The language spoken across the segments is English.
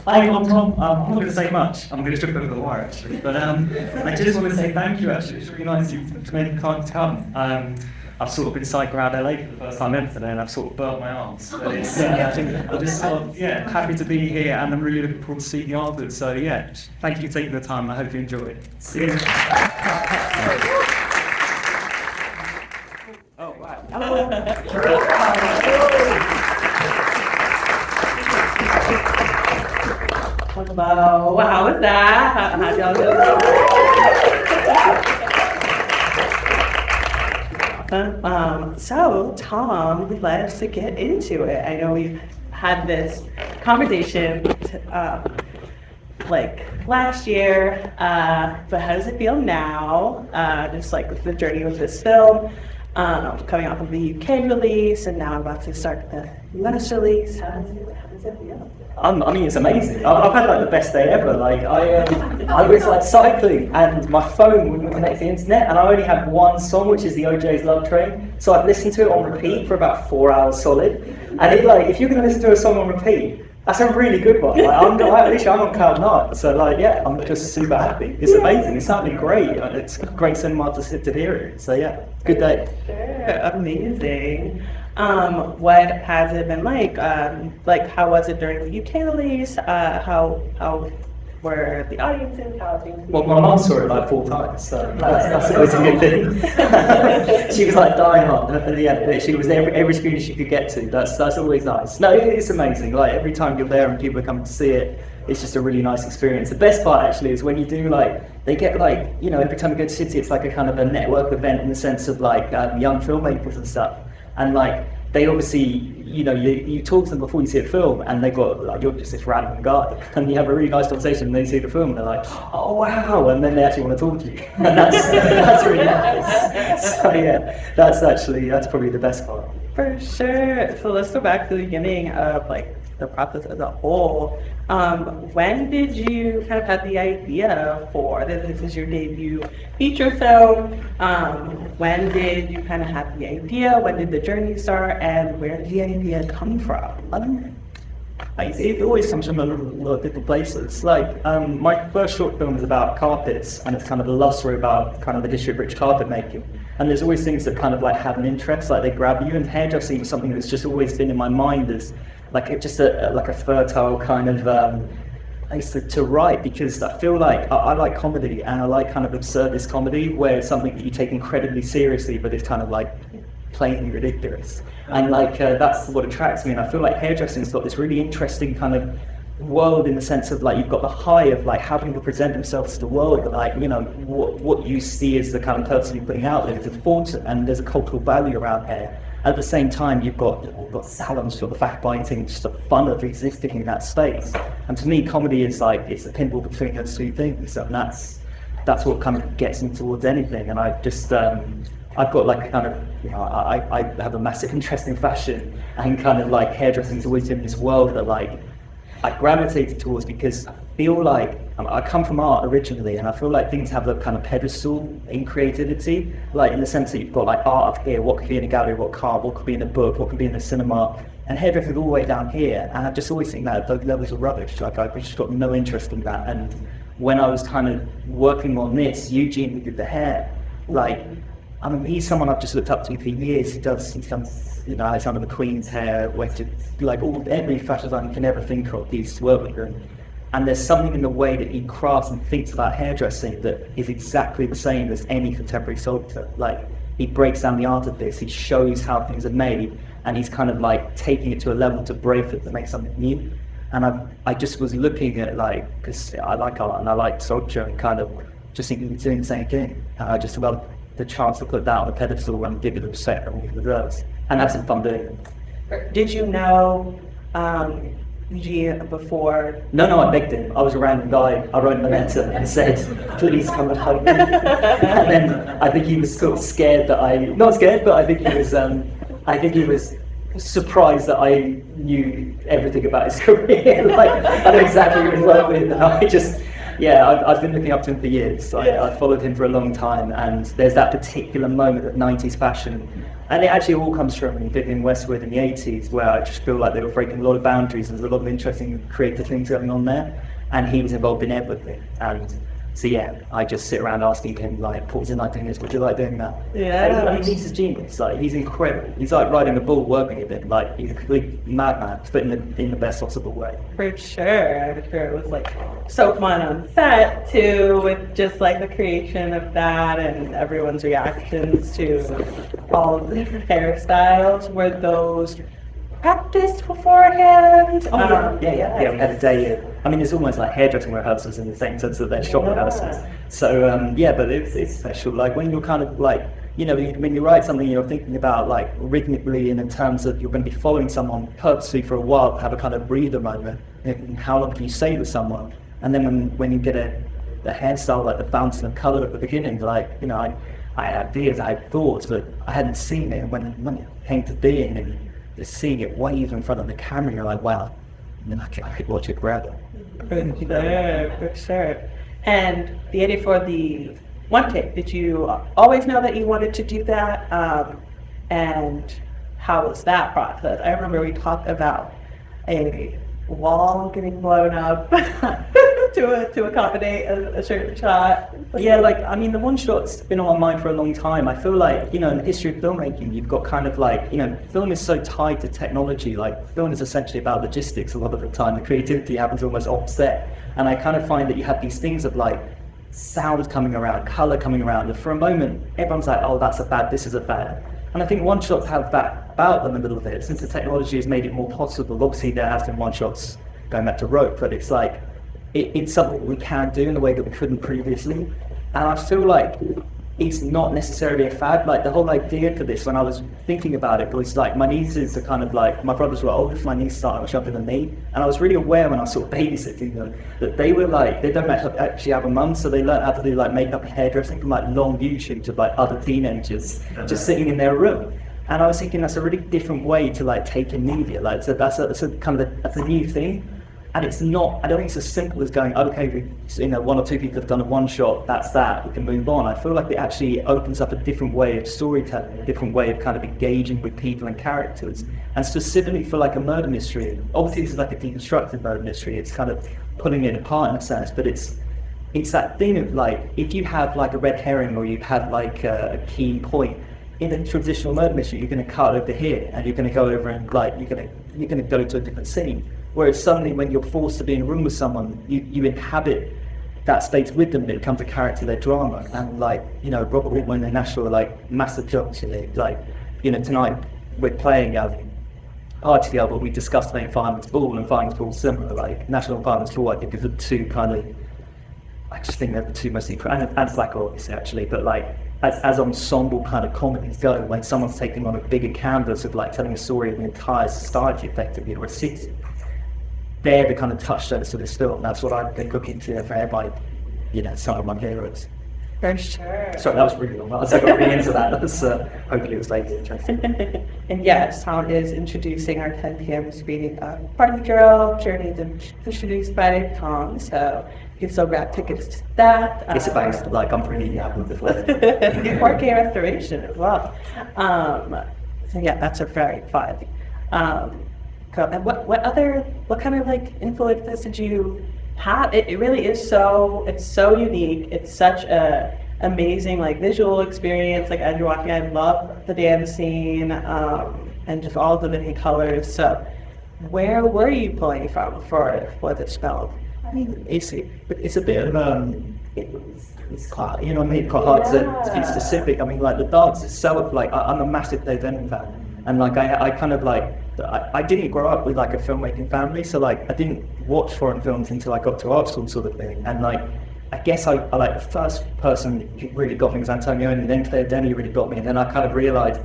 I'm Tom. I'm not going to say much. I'm going to strip over the wire actually. But I just want to say thank you actually. It's really nice you've made the time to come. I've sort of been cycling around LA for the first time ever today, and I've sort of burnt my arms. But it's, I'm just sort of, happy to be here, and I'm really looking forward to seeing the artwork. So thank you for taking the time. I hope you enjoy it. See you. Oh wow. Hello, how was that? How'd y'all do? Awesome. So, Tom, let's get into it. I know we've had this conversation like last year, but how does it feel now? Just like with the journey with this film, coming off of the UK release, and now I'm about to start the US release. How does it feel? I mean, it's amazing. I've had like the best day ever. Like I was like cycling, and my phone wouldn't connect to the internet, and I only had one song, which is the OJ's Love Train. So I've listened to it on repeat for about 4 hours solid. And it, like, if you're going to listen to a song on repeat, that's a really good one. Like, I'm on cloud nine. So I'm just super happy. It's amazing. It's something great. It's great cinema to sit to hear it. So good day. Sure, amazing. What has it been like? How was it during the UK release? How were the audiences? How things? Well, my mum saw it like 4 times, so that's always a good thing. She was like dying on. She was there every screen she could get to. That's always nice. No, it's amazing. Like every time you're there and people are coming to see it, it's just a really nice experience. The best part actually is when you do they get every time you go to City, it's like a kind of a network event in the sense of young filmmakers and stuff. And they obviously, you talk to them before you see a film, and they've got you're just this random guy, and you have a really nice conversation, and they see the film, and they're like, oh wow, and then they actually want to talk to you, and that's really nice. So that's probably the best part. For sure. So let's go back to the beginning of the process as a whole. When did you kind of have the idea for this is your debut feature film? When did you kind of have the idea? When did the journey start? And where did the idea come from? It always comes from a lot of different places. My first short film is about carpets, and it's kind of a love story about kind of the district-rich carpet making. And there's always things that kind of have an interest, they grab you. And hairdressing was something that's just always been in my mind as a fertile kind of place to write, because I feel I like comedy, and I like kind of absurdist comedy where it's something that you take incredibly seriously, but it's kind of plainly ridiculous. And that's what attracts me. And I feel like hairdressing's got this really interesting kind of world in the sense of you've got the high of how people present themselves to the world, but what you see as the kind of person you're putting out there is important, and there's a cultural value around hair. At the same time, you've got salons, you've got the backbiting, just the fun of existing in that space. And to me, comedy is it's a pinball between those two things, and that's what kind of gets me towards anything. And I just I've got I have a massive interest in fashion, and kind of hairdressing's always in this world that I gravitated towards, because I feel I come from art originally, and I feel things have a kind of pedestal in creativity, in the sense that you've got art up here, what could be in a gallery, what could be in a book, what could be in a cinema, and hairdressing all the way down here. And I just always think that those levels are rubbish. I've just got no interest in that. And when I was kind of working on this, Eugene, who did the hair, he's someone I've just looked up to for years. He's done some of the Queen's hair, every fashion designer you can ever think of, he's worked with them. And there's something in the way that he crafts and thinks about hairdressing that is exactly the same as any contemporary sculptor. He breaks down the art of this, he shows how things are made, and he's kind of taking it to a level to break it, to make something new. And I just was looking at because I like art and I like sculpture, and kind of just thinking he's doing the same thing. I just about the chance to put that on a pedestal and give it a set and it deserves. And have some fun doing it. Did you know before? No, I begged him. I was a random guy. I wrote him a letter and said, please come and hug me. And then I think he was sort of scared that not scared, but I think he was surprised that I knew everything about his career. I know exactly who he worked with, and I just, Yeah, I've been looking up to him for years. I followed him for a long time, and there's that particular moment of 90s fashion. And it actually all comes from Vivienne Westwood in the 80s, where I just feel like they were breaking a lot of boundaries. There's a lot of interesting creative things going on there, and he was involved in everything. And so yeah, I just sit around asking him, like, what would you like doing this? Would you like doing that? Yeah. I mean, he's a genius. Like, he's incredible. He's like riding a bull, working with it. Like, he's a complete madman, but in the best possible way. For sure. I'm sure it was like so fun on set too, with just like the creation of that and everyone's reactions to all of the different hairstyles. Were those practiced beforehand? Yeah. We had a day. I mean, it's almost like hairdressing rehearsals in the same sense that they're shop rehearsals. So but it's special. Like when you're kind of like, you know, when you write something, you're thinking about like rhythmically and in terms of you're going to be following someone purposely for a while, have a kind of breather moment. And how long can you stay with someone? And then when you get the hairstyle, like the fountain of color at the beginning, like, you know, I had ideas, I had thoughts, but I hadn't seen it. And when it came to being and just seeing it wave in front of the camera, you're like, wow. And then I could watch it forever. For sure. And the idea for the one take, did you always know that you wanted to do that? And how was that process? I remember we talked about a wall getting blown up to accommodate a certain shot. Yeah, like, I mean, the one shot's been on my mind for a long time. I feel like, you know, in the history of filmmaking, you've got kind of like, you know, film is so tied to technology. Like, film is essentially about logistics a lot of the time. The creativity happens almost offset. And I kind of find that you have these things of like sound coming around, color coming around. And for a moment, everyone's like, oh, that's a fad, this is a fad. And I think one shots have that about them a little bit. Since the technology has made it more possible, obviously there has been one shots going back to rope, but it's like, it's something we can do in a way that we couldn't previously. And I feel like it's not necessarily a fad. Like the whole idea for this, when I was thinking about it, was like my nieces are kind of like, my brothers were older, my niece started much younger than me. And I was really aware when I was sort of babysitting them that they were like, they don't actually have a mum, so they learned how to do like makeup and hairdressing from like long YouTubes of like other teenagers just sitting in their room. And I was thinking that's a really different way to like take in media. Like, so that's a kind of that's a new thing. And it's not, I don't think it's as simple as going, okay, you know, one or two people have done a one shot, that's that, we can move on. I feel like it actually opens up a different way of storytelling, a different way of kind of engaging with people and characters. And specifically for like a murder mystery, obviously this is like a deconstructed murder mystery, it's kind of pulling it apart in a sense, but it's that thing of like, if you have like a red herring or you have like a key point, in a traditional murder mystery, you're going to cut over here and you're going to go over and like, you're going to go to a different scene. Whereas suddenly when you're forced to be in a room with someone, you inhabit that space with them, and it becomes a character, their drama. And like, you know, Robert Whitman and Nashville are like massive jokes, you know, like, you know, tonight we're playing hard together, but we discussed playing Fireman's Ball, and Fireman's Ball similar, like National and Fireman's Ball, I think is the two kind of, I just think they're the two most and Black obviously actually, but like, as ensemble kind of comedies go, when someone's taking on a bigger canvas of like telling a story of an entire society effectively, or a city, they're the kind of touchstones to this film. That's what I've been looking to for everybody, you know, some of my heroes. For sure. Sorry, that was really long. I got really into that. That was, hopefully it was later interesting. And yes, Tom is introducing our 10 p.m. screening of Party Girl, Journey introduced by Tom. So you can still grab tickets to that. It's about, like, I'm pretty happy with it. 4K restoration as well. So yeah, that's a very fun. And what kind of like influences did you have? It really is it's so unique. It's such a amazing like visual experience. Like as you're walking, I love the dance scene and just all the many colors. So where were you pulling from for this film? I mean, it's a bit of it's quite, you know, I mean, quite hard to be specific. I mean, like the dance itself, like I'm a massive Dave Denton fan, and like I kind of like. I didn't grow up with like a filmmaking family, so like I didn't watch foreign films until I got to art school sort of thing. And like I guess I like the first person who really got me was Antonioni, and then Claire Denny really got me, and then I kind of realised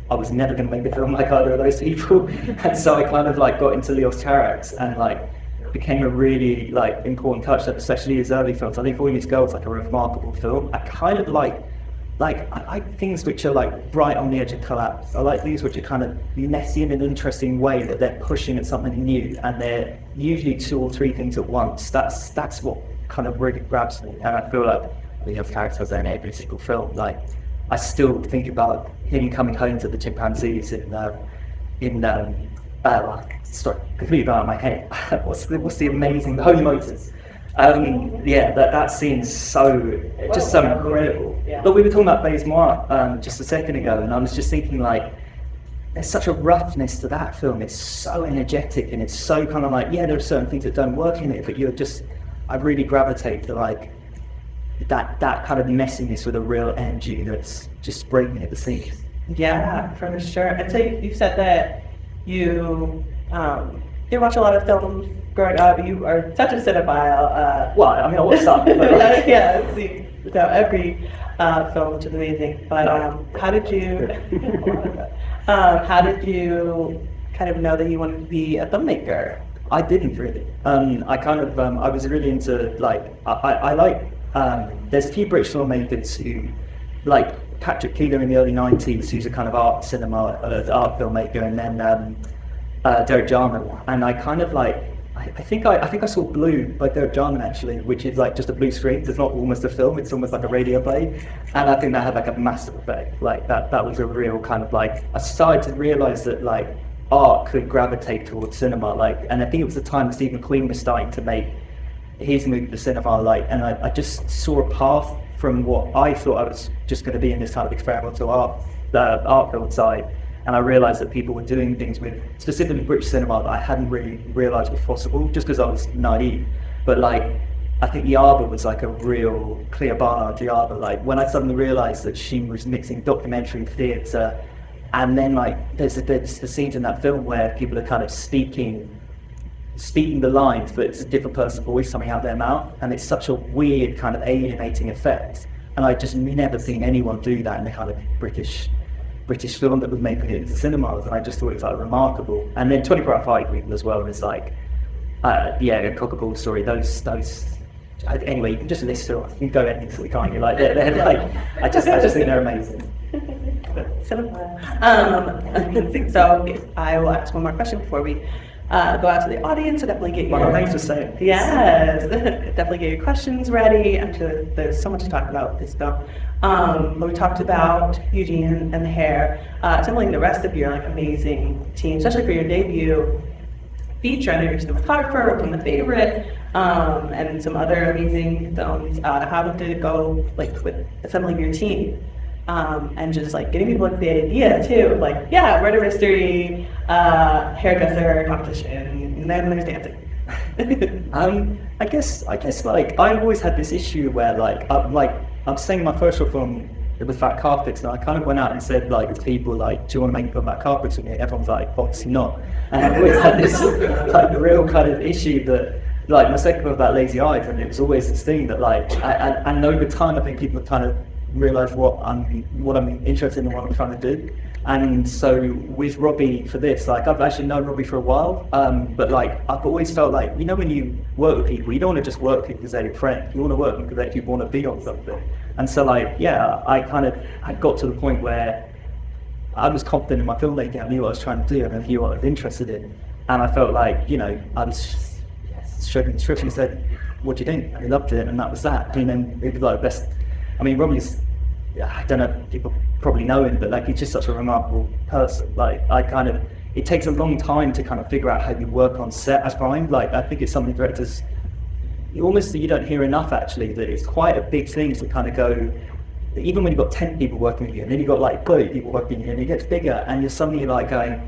I was never going to make a film like either of those people. And so I kind of like got into Leos Carax and like became a really like important touch, especially his early films. I think All You Need to Go was like a remarkable film. I kind of like I like things which are like right on the edge of collapse. I like these which are kind of messy in an interesting way, that they're pushing at something new, and they're usually two or three things at once. That's what kind of really grabs me, and I feel like we have characters in every single film. Like, I still think about him coming home to the chimpanzees sorry, completely out of my head. what's the amazing, the Holy Motors. That scene's so incredible. Yeah. But we were talking about Baze-Moi just a second ago, and I was just thinking, like, there's such a roughness to that film. It's so energetic, and it's so kind of like, yeah, there are certain things that don't work in it, but I really gravitate to like that kind of messiness with a real energy that's just bringing it to scenes. Yeah, for sure. And so you said that you watch a lot of films growing up. You are such a cinephile. Well, I mean, I watch some. But Yeah, see, so every film, which is amazing. But how did you kind of know that you wanted to be a filmmaker? I didn't really. I was really into, like, I like, there's a few British filmmakers who, like Patrick Keeler in the early 90s, who's a kind of art filmmaker, and then Derek Jarman. And I kind of like, I think I saw Blue by Derek Jarman actually, which is like just a blue screen. It's not almost a film, it's almost like a radio play. And I think that had like a massive effect. Like that was a real kind of like, I started to realise that like art could gravitate towards cinema. Like, and I think it was the time that Steve McQueen was starting to make his move to cinema. Like, and I just saw a path from what I thought I was just going to be in this kind of experimental art film side. And I realised that people were doing things with specifically British cinema that I hadn't really realised was possible, just because I was naive. But like, I think Yaba was like a real Clare Yaba. Like, when I suddenly realised that she was mixing documentary theatre, and then like there's the scenes in that film where people are kind of speaking the lines, but it's a different person's voice coming out their mouth, and it's such a weird kind of alienating effect. And I just never seen anyone do that in the kind of British film that was making it into cinemas, and I just thought it was like remarkable. And then 24 Hour Fight Week as well is like, a cock-a-ball story. Those anyway, you can just list them. You can go endlessly, can't you? Like they're like, I just think they're amazing. Amazing. So I will ask one more question before we go out to the audience. So definitely get your Thanks for saying. Yes, definitely get your questions ready. I'm sure there's so much to talk about this film. But we talked about Eugene and the hair. Assembling the rest of your like amazing team, especially for your debut feature. I know you're a cinematographer, working on The Favorite, and some other amazing films. How did it go, like, with assembling your team? And just like getting people like the idea too, like, yeah, murder mystery, hairdresser competition, and then there's dancing. I guess like I've always had this issue where like I'm saying in my first short film with fat carpets, and I kind of went out and said like to people like, do you want to make a film about carpets with me? Everyone's like, obviously not. And I've always had this like real kind of issue that like my second film about Lazy Eyes, and it was always this thing that like and over time I think people kind of realise what I'm interested in and what I'm trying to do. And so with Robbie for this, like I've actually known Robbie for a while, but like I've always felt like, you know, when you work with people, you don't want to just work with people because they're your friend, you want to work with them because they want to be on something. And so like, yeah, I got to the point where I was confident in my filmmaking, I knew what I was trying to do and I knew what I was interested in. And I felt like, you know, I was showing the script and said, what do you think? I loved it, and that was that. And then it was like best. I mean, Robbie's, I don't know if people probably know him, but like he's just such a remarkable person. Like it takes a long time to kind of figure out how you work on set, I find. Like I think it's something directors, you don't hear enough actually, that it's quite a big thing to kind of go, even when you've got 10 people working with you, and then you've got like 30 people working with you, and it gets bigger, and you're suddenly like going,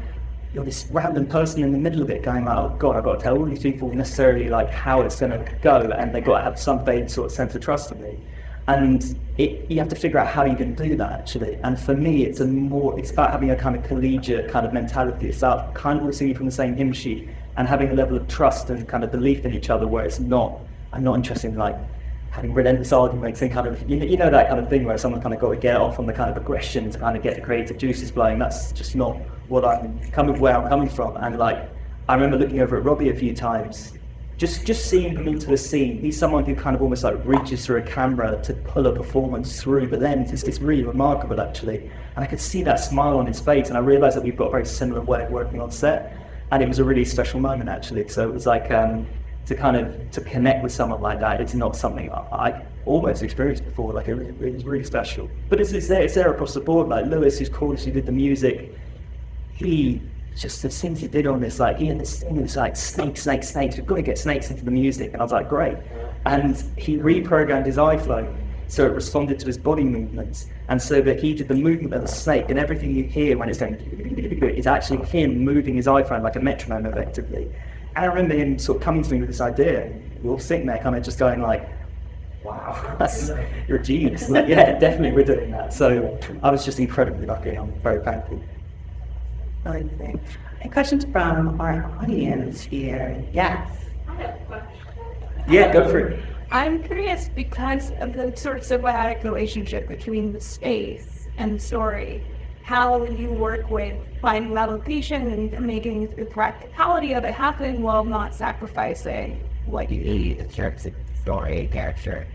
you're this random person in the middle of it going like, oh God, I've got to tell all these people necessarily like how it's going to go, and they've got to have some vague sort of sense of trust in me. And you have to figure out how you can do that actually. And for me, it's about having a kind of collegiate kind of mentality. It's about kind of receiving from the same hymn sheet and having a level of trust and kind of belief in each other, where I'm not interested in like having relentless arguments and kind of, you know that kind of thing where someone kind of got to get off on the kind of aggression to kind of get the creative juices flowing. That's just not where I'm coming from. And like, I remember looking over at Robbie a few times, just seeing him into the scene. He's someone who kind of almost like reaches through a camera to pull a performance through, but then it's really remarkable actually. And I could see that smile on his face, and I realised that we've got a very similar way of working on set, and it was a really special moment actually. So it was like, to connect with someone like that, it's not something I almost experienced before. Like it was really special. But it's there across the board. Like Lewis, who's called, who did the music, he just the things he did on this, like he had this thing, it was like snakes. We've got to get snakes into the music, and I was like, great. And he reprogrammed his iPhone so it responded to his body movements, and so that he did the movement of the snake, and everything you hear when it's going is actually him moving his iPhone like a metronome effectively. And I remember him sort of coming to me with this idea. We all sitting there kind of just going like, wow, you're a genius. Like, yeah, definitely we're doing that. So I was just incredibly lucky. I'm very thankful. Amazing. And questions from our audience here. Yes. Yeah, go for it. I'm curious because of the sort of symbiotic relationship between the space and the story, how you work with finding that location and making the practicality of it happen while not sacrificing what you need in terms of story character.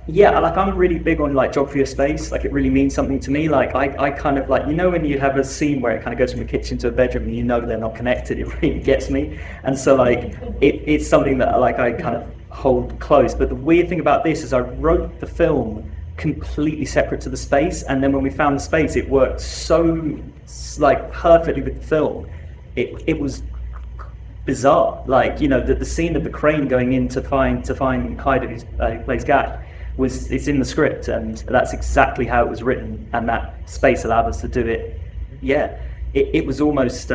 Yeah, like I'm really big on like geography of space. Like it really means something to me. Like I kind of like, you know, when you have a scene where it kind of goes from a kitchen to a bedroom and you know they're not connected, it really gets me. And so like it's something that like I kind of hold close. But the weird thing about this is I wrote the film completely separate to the space, and then when we found the space, it worked so like perfectly with the film. It was bizarre. Like, you know, the scene of the crane going in to find Haider, who plays Gak, it's in the script, and that's exactly how it was written, and that space allowed us to do it. Yeah, it was almost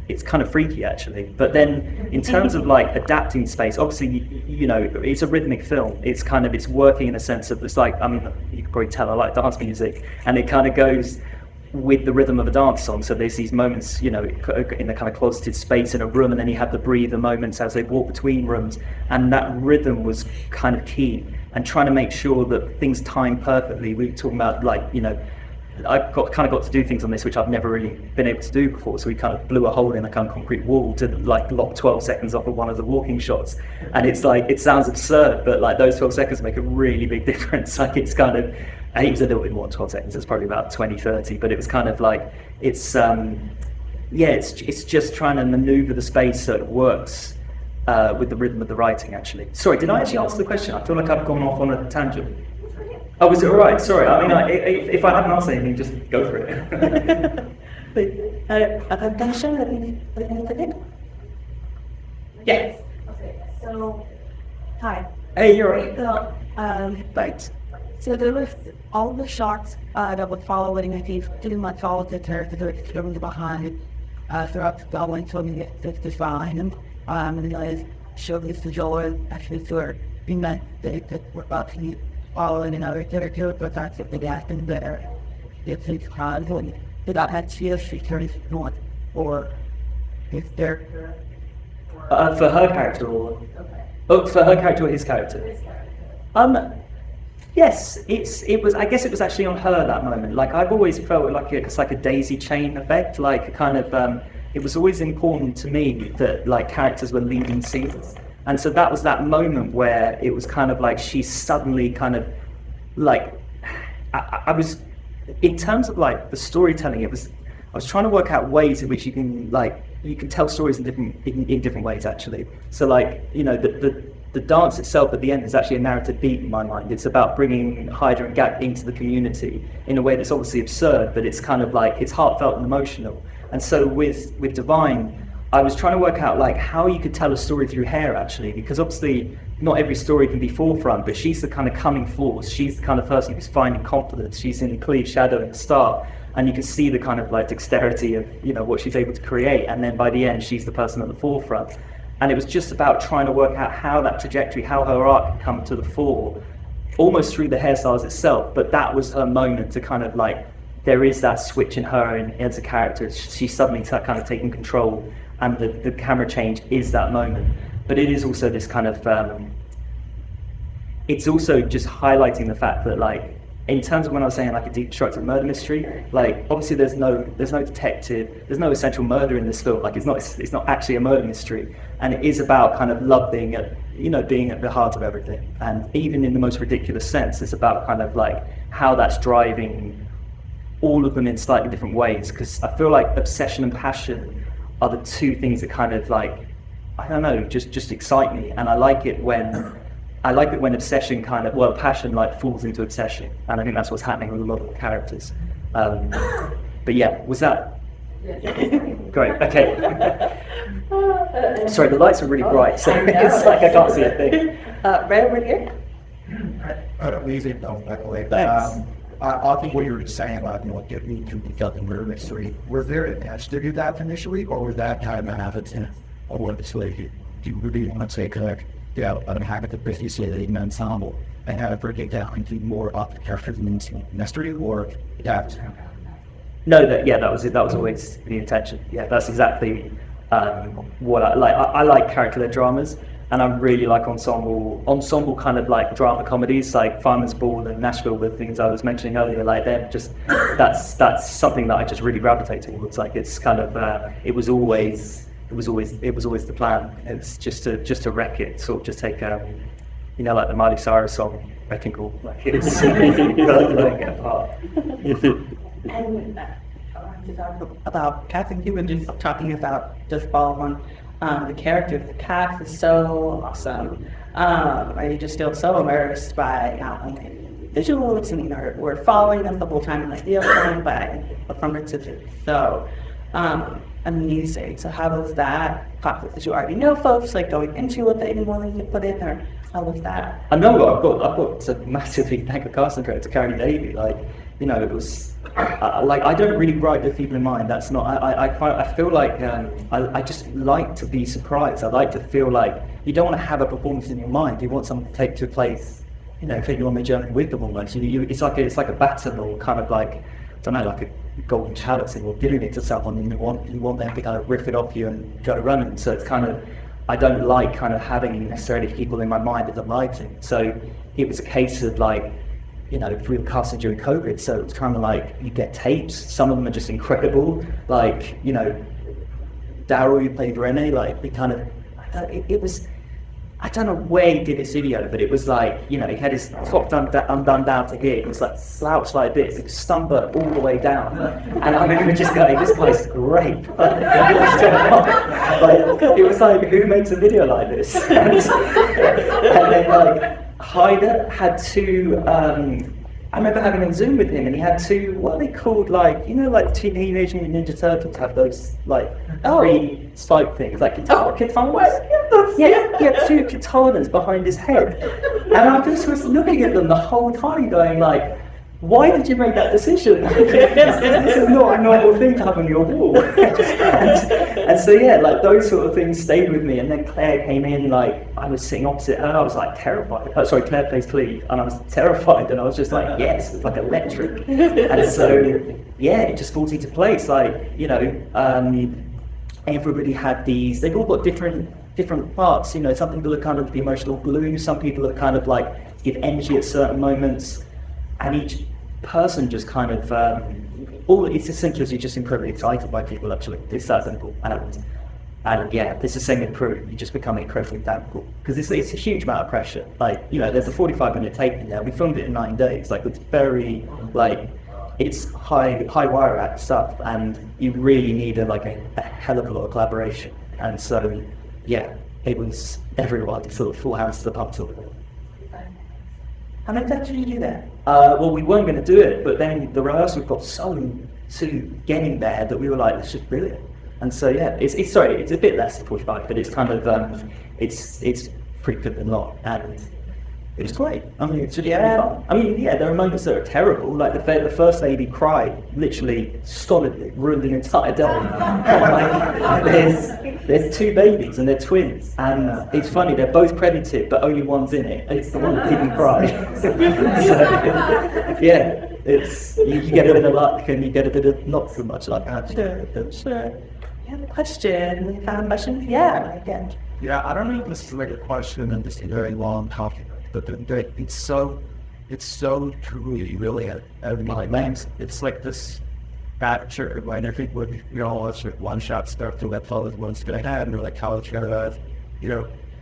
it's kind of freaky actually. But then in terms of like adapting space, obviously you know it's a rhythmic film. It's working in a sense of, it's like, I mean, you can probably tell I like dance music, and it kind of goes with the rhythm of a dance song. So there's these moments, you know, in the kind of closeted space in a room, and then you have the breather moments as they walk between rooms, and that rhythm was kind of key. And trying to make sure that things time perfectly. We were talking about, like, you know, I got to do things on this which I've never really been able to do before. So we kind of blew a hole in a kind of concrete wall to like lock 12 seconds off of one of the walking shots. And it's like, it sounds absurd, but like those 12 seconds make a really big difference. Like it's kind of, I think it was a little bit more than 12 seconds. It's probably about 20, 30, but it was kind of like, it's just trying to maneuver the space so it works with the rhythm of the writing, actually. Sorry, did I actually answer the question? I feel like I've gone off on a tangent. Oh, was it all right? Sorry. I mean, if I haven't answered anything, just go for it. Yes. Okay, so, hi. Hey, you're right. So, Thanks. so there was all the shots that would follow it, and I think pretty much all of the characters driven behind throughout the film until we get to the sign. And I showed this to Joel actually sort of being that we're about to follow in another character, but that's what the acting there. It's his cause, and that had she turns not for his character. For her character, or for her character or his character? Yes, it was. I guess it was actually on her that moment. Like I've always felt like it's like a daisy chain effect, like a kind of. It was always important to me that like characters were leading scenes, and so that was that moment where it was kind of like she suddenly kind of like I was, in terms of like the storytelling, I was trying to work out ways in which you can tell stories in different ways actually. So like, you know, the dance itself at the end is actually a narrative beat in my mind. It's about bringing Haider and Gak into the community in a way that's obviously absurd, but it's kind of like, it's heartfelt and emotional. And so with Divine, I was trying to work out like how you could tell a story through hair actually, because obviously not every story can be forefront, but she's the kind of coming force. She's the kind of person who's finding confidence. She's in clear shadow at the start, and you can see the kind of like dexterity of, you know, what she's able to create. And then by the end, she's the person at the forefront. And it was just about trying to work out how that trajectory, how her art could come to the fore, almost through the hairstyles itself. But that was her moment to kind of like, there is that switch in her as a character. She's suddenly kind of taking control, and the camera change is that moment. But it is also this kind of, it's also just highlighting the fact that like, in terms of when I was saying like a deconstructed murder mystery, like obviously there's no detective, there's no essential murder in this film. Like it's not actually a murder mystery, and it is about kind of love being at the heart of everything. And even in the most ridiculous sense, it's about kind of like how that's driving all of them in slightly different ways. Because I feel like obsession and passion are the two things that kind of like, I don't know, just excite me. And I like it when obsession kind of, well, passion like falls into obsession. And I think that's what's happening with a lot of the characters. But yeah, was that? Great, okay. Sorry, the lights are really bright, so it's like I can't see a thing. Right over here. Amazing, though, by the way. Thanks. I think what you were saying about, getting to become the murder mystery, was there an edge to do that initially, or was that kind of habit of what it's like? Do you really want to take a habit of basically an ensemble and have it break it down into more of the characters and mystery, or that? No, that was it. That was always the intention. Yeah, that's exactly what I like. I like character-led dramas, and I really like ensemble kind of like drama comedies, like Fireman's Ball and Nashville, the things I was mentioning earlier. Like they're just that's something that I just really gravitate towards. Like it's kind of it was always the plan. It's just to wreck it, sort of just take like the Miley Cyrus song, Wrecking Ball. Like it's like apart. And I wanted to talk about casting too, and just talking about just following the characters. The cast is so awesome. And you just feel so immersed by visuals, and we're following them the whole time, and the idea of by performances is so amazing. So how was that process? Did you already know folks like going into it that you wanted to put in, or how was that? I know I've got to massively thank the casting credit to Carrie Davey. Like, it was I don't really write with people in mind. That's not. I feel like I just like to be surprised. I like to feel like you don't want to have a performance in your mind. You want something to take to a place. Take you on the journey with them almost. It's like a baton, or kind of like, I don't know, like a golden chalice, and you're giving it to someone, and you want them to kind of riff it off you and go running. So it's kind of, I don't like kind of having necessarily people in my mind as I'm writing. So it was a case of like, we were casting during COVID, so it's kind of like you get tapes. Some of them are just incredible. Like, Daryl, who played Rene, like it kind of, it was, I don't know where he did his video, but it was like, he had his top undone down to here. It was like slouched like this, it was sunburnt all the way down. And I remember just going, this guy's great. It was like, who makes a video like this? And then like, Haider had two, I remember having a Zoom with him, and he had two, what are they called, like, like Teenage Mutant Ninja Turtles have those, like, three spike things, like katanas? Yeah, he had two katanas behind his head. And I just was looking at them the whole time going like, why did you make that decision? This is not a normal thing to have on your wall. and so yeah, like those sort of things stayed with me. And then Claire came in, like I was sitting opposite her, I was like terrified. Sorry, Claire plays Cleve, and I was terrified, and I was just like, yes, it's like electric. And so yeah, it just falls into place. Like, everybody had these, they've all got different parts, some people are kind of the emotional glue, some people are kind of like give energy at certain moments, and each person just kind of, it's as simple as you're just incredibly excited by people. Actually, it's that simple. And yeah, it's the same with crew. You just become incredibly thankful, because it's a huge amount of pressure. Like, there's a 45-minute tape in there. We filmed it in 9 days. Like, it's very, like, it's high wire act stuff, and you really need a hell of a lot of collaboration. And so, yeah, it was everyone sort of full house to the pub tour. How many times did you do that? Well, we weren't going to do it, but then the rehearsal got so to getting there that we were like, this is brilliant. And so yeah, it's a bit less than 45, but it's kind of it's pretty good and lot, and it was great. I mean, it's really fun. I mean, yeah, there are moments that are terrible. Like the first lady cried, literally solidly ruined the entire day. Like, there's two babies and they're twins, and it's funny, they're both credited, but only one's in it. It's the one that didn't cry. So, yeah, it's you get a bit of luck and you get a bit of not so much luck. Sure. You have a question? Found questions? Yeah, again. Yeah, I don't know if this is like a question and this is a very long topic, but it's so truly really at my lens. It's like this capture, like I think with it's like one shot stuff to let follows once that I had, and like how it's gonna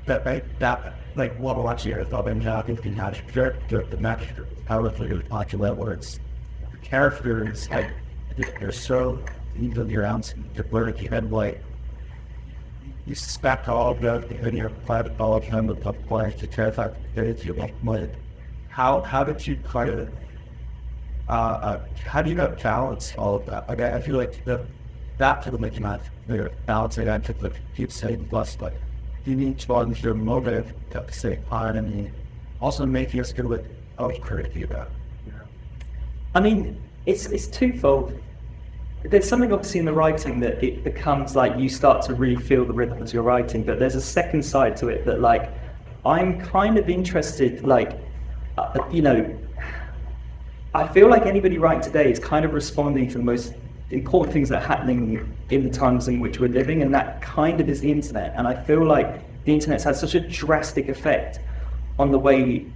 that like what watching here, I thought I'm talking to how the match how it's like popular words. The characters like they're so even your ounce to blur your head like you spec all of that in your private development with the plans to transact days you make money. How did you kind of how do you balance all of that? Okay, I feel like that sort of makes sense. You're balancing that to keep saying plus, but you need to balance your motive at the same time, and also making us feel like crazy about. I mean, it's twofold. There's something obviously in the writing that it becomes like you start to really feel the rhythm as you're writing, but there's a second side to it that like I'm kind of interested, like I feel like anybody writing today is kind of responding to the most important things that are happening in the times in which we're living, and that kind of is the internet. And I feel like the internet's had such a drastic effect on the way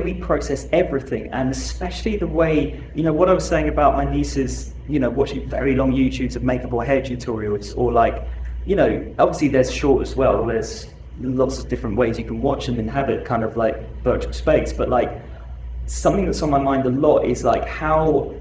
we process everything, and especially the way, what I was saying about my nieces, watching very long YouTubes of makeup or hair tutorials, or like, obviously there's short as well, there's lots of different ways you can watch them and have it kind of like virtual space, but like something that's on my mind a lot is like how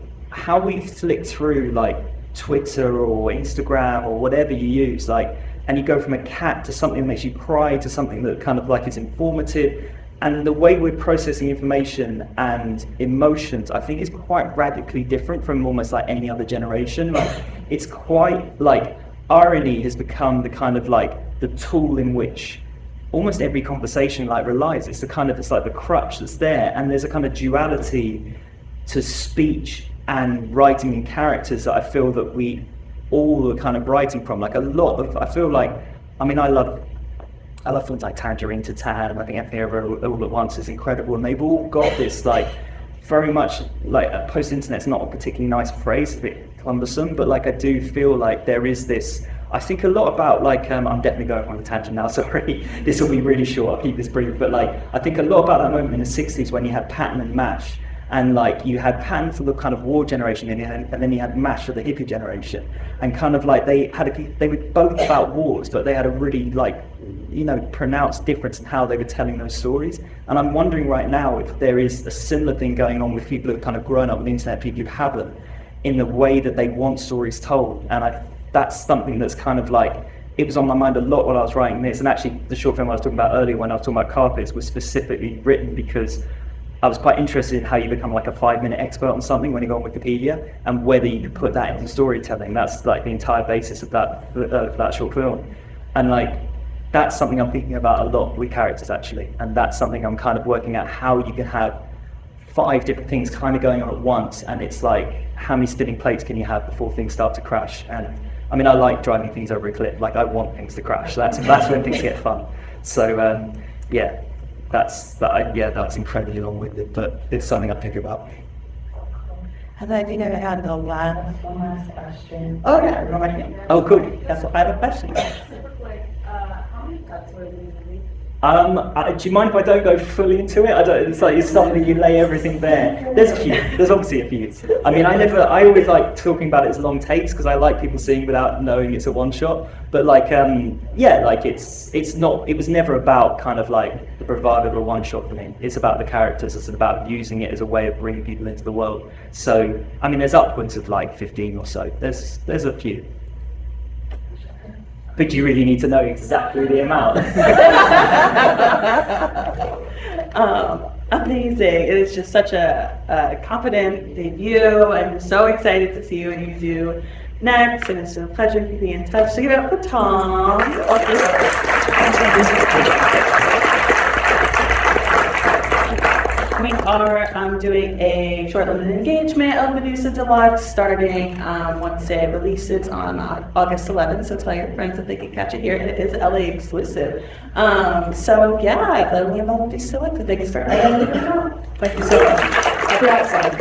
we flick through like Twitter or Instagram or whatever you use, like, and you go from a cat to something that makes you cry to something that kind of like is informative. And the way we're processing information and emotions, I think, is quite radically different from almost like any other generation. Like, it's quite like irony has become the kind of like the tool in which almost every conversation like relies. It's like the crutch that's there, and there's a kind of duality to speech and writing and characters that I feel that we all are kind of writing from. Like a lot of, I feel like, I love films like Tangerine to Tan, I think Everything Everywhere All at Once is incredible, and they've all got this like very much like post-internet's not a particularly nice phrase, it's a bit cumbersome, but like I do feel like there is this, I think a lot about like, I'm definitely going on a tangent now, sorry, this will be really short, I'll keep this brief, but like I think a lot about that moment in the 60s when you had Patton and MASH, and like you had Patton for the kind of war generation, and then you had MASH for the hippie generation, and kind of like they were both about wars, but they had a really like pronounced difference in how they were telling those stories. And I'm wondering right now if there is a similar thing going on with people who have kind of grown up with the internet, people who haven't, in the way that they want stories told. And that's something that's kind of like, it was on my mind a lot when I was writing this, and actually the short film I was talking about earlier when I was talking about carpets was specifically written because I was quite interested in how you become like a 5-minute expert on something when you go on Wikipedia, and whether you could put that into storytelling. That's like the entire basis of that short film. And like, that's something I'm thinking about a lot with characters actually, and that's something I'm kind of working out, how you can have 5 different things kind of going on at once, and it's like, how many spinning plates can you have before things start to crash? And I mean, I like driving things over a cliff, like I want things to crash, that's when things get fun. So yeah, that's incredibly long-winded, but it's something I think about. And I think I had the last question. Oh yeah, Oh cool. that's what I have a question. How many cuts were in the movie? Do you mind if I don't go fully into it? It's something you lay everything bare. There's a few. There's obviously a few. I mean, I always like talking about it as long takes because I like people seeing without knowing it's a one shot. But like, it was never about kind of like the bravado of a one shot for me. It's about the characters. It's about using it as a way of bringing people into the world. So, I mean, there's upwards of like 15 or so. There's a few. But you really need to know exactly the amount. Amazing. It is just such a confident debut. I'm so excited to see what you do next, and it's a pleasure to be in touch. So give it up for Tom. We are doing a short limited engagement of Medusa Deluxe starting once it releases on August 11th. So tell your friends that they can catch it here. It is LA exclusive. So yeah, we will be selected. Thanks for Thank you so much. I'll be outside.